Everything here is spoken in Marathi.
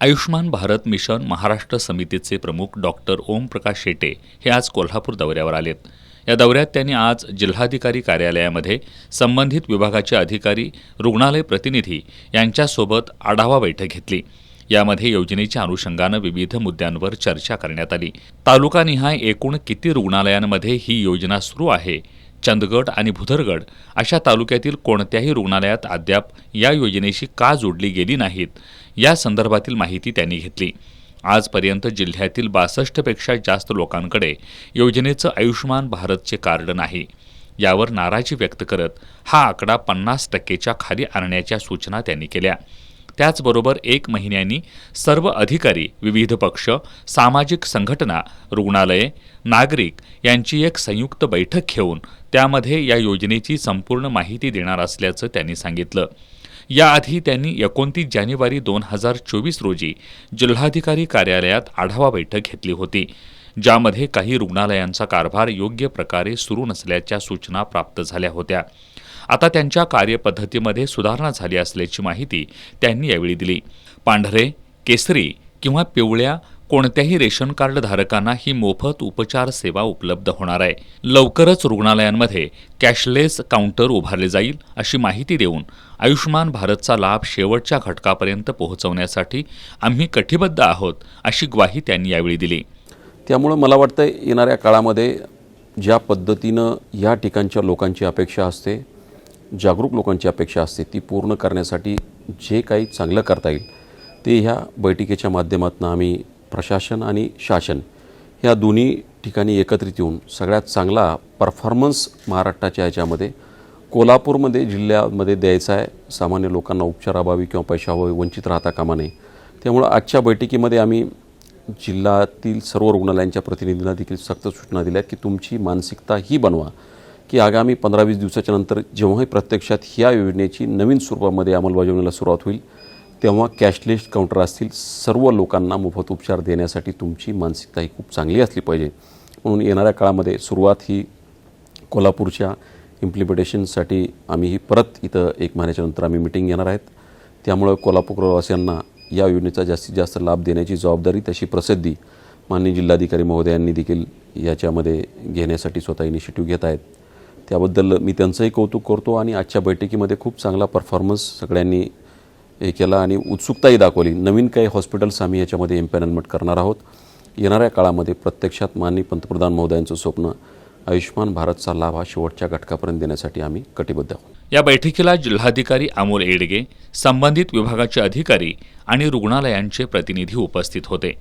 आयुष्मान भारत मिशन महाराष्ट्र समितीचे प्रमुख डॉक्टर ओमप्रकाश शेटे हे आज कोल्हापूर दौऱ्यावर आलेत। या दौऱ्यात त्यांनी आज जिल्हाधिकारी कार्यालयामध्ये संबंधित विभागाचे अधिकारी, रुग्णालय प्रतिनिधी यांच्यासोबत आढावा बैठक घेतली। यामध्ये योजनेच्या अनुषंगानं विविध मुद्द्यांवर चर्चा करण्यात आली। तालुकानिहाय एकूण किती रुग्णालयांमध्ये ही योजना सुरू आहे, चंदगड आणि भुदरगड अशा तालुक्यातील कोणत्याही रुग्णालयात अद्याप या योजनेशी का जोडली गेली नाहीत, या संदर्भातील माहिती त्यांनी घेतली। आजपर्यंत जिल्ह्यातील 62 पेक्षा जास्त लोकांकडे योजनेचं आयुष्मान भारतचे कार्ड नाही। यावर नाराजी व्यक्त करत हा आकडा 50%च्या खाली आणण्याच्या सूचना त्यांनी केल्या। त्याचबरोबर 1 महिन्यांनी सर्व अधिकारी, विविध पक्ष, सामाजिक संघटना, रुग्णालये, नागरिक यांची एक संयुक्त बैठक घेऊन त्यामध्ये या योजनेची संपूर्ण माहिती देणार असल्याचं त्यांनी सांगितलं। याआधी त्यांनी 29 जानेवारी 2024 रोजी जिल्हाधिकारी कार्यालयात आढावा बैठक घेतली होती, ज्यामध्ये काही रुग्णालयांचा कारभार योग्य प्रकारे सुरू नसल्याच्या सूचना प्राप्त झाल्या होत्या। आता त्यांच्या कार्यपद्धतीमध्ये सुधारणा झाली असल्याची माहिती त्यांनी यावेळी दिली। पांढरे, केसरी किंवा पिवळ्या कोणत्याही रेशन कार्ड धारकांना ही मोफत उपचार सेवा उपलब्ध होणार आहे। लवकरच रुग्णालयांमध्ये कॅशलेस काउंटर उभारले जाईल अशी माहिती देऊन आयुष्मान भारतचा लाभ शेवटच्या घटकापर्यंत पोहोचवण्यासाठी आम्ही कटिबद्ध आहोत अशी ग्वाही त्यांनी यावेळी दिली। त्यामुळे मला वाटतं येणाऱ्या काळामध्ये ज्या पद्धतीनं या ठिकाणच्या लोकांची अपेक्षा असते, जागरूक लोकांची अपेक्षा असते, ती पूर्ण करण्यासाठी जे काही चांगलं करता येईल ते ह्या बैठकीच्या माध्यमातून आम्ही प्रशासन आणि शासन ह्या दोन्ही ठिकाणी एकत्रित येऊन सगळ्यात चांगला परफॉर्मन्स महाराष्ट्राच्या ह्याच्यामध्ये कोल्हापूरमध्ये जिल्ह्यामध्ये द्यायचा आहे। सामान्य लोकांना उपचाराभावी किंवा पैशाभावी वंचित राहता कामा नये। त्यामुळे आजच्या बैठकीमध्ये आम्ही जिल्ह्यातील सर्व रुग्णालयांच्या प्रतिनिधींना देखील सक्त सूचना दिल्या की तुमची मानसिकता ही बनवा की आगामी 15-20 दिवसाच्या नंतर जेव्हाही प्रत्यक्षात ह्या योजनेची नवीन स्वरूपामध्ये अंमलबजावणीला सुरुवात होईल तेव्हा कॅशलेस काउंटर असतील, सर्व लोकांना मोफत उपचार देण्यासाठी तुमची मानसिकता ही खूप चांगली असली पाहिजे। म्हणून येणाऱ्या काळामध्ये सुरुवात ही कोल्हापूरच्या इम्प्लिमेंटेशनसाठी आम्ही ही परत इथं 1 महिन्याच्या नंतर आम्ही मीटिंग घेणार आहेत। त्यामुळे कोल्हापूरवासियांना या योजनेचा जास्तीत जास्त लाभ देण्याची जबाबदारी, तशी प्रसिद्धी माननीय जिल्हाधिकारी महोदयांनी देखील याच्यामध्ये घेण्यासाठी स्वतः इनिशिएटिव्ह घेत आहेत। त्याबद्दल मी त्यांचंही कौतुक करतो आणि आजच्या बैठकीमध्ये खूप चांगला परफॉर्मन्स सगळ्यांनी हे केला आणि उत्सुकताही दाखवली। नवीन काही हॉस्पिटल्स आम्ही याच्यामध्ये एम्पॅनलमेंट करणार आहोत। येणाऱ्या काळामध्ये प्रत्यक्षात माननीय पंतप्रधान महोदयांचं स्वप्न आयुष्मान भारतचा लाभ हा शेवटच्या घटकापर्यंत देण्यासाठी आम्ही कटिबद्ध आहोत। या बैठकीला जिल्हाधिकारी अमोल एडगे, संबंधित विभागाचे अधिकारी आणि रुग्णालयांचे प्रतिनिधी उपस्थित होते।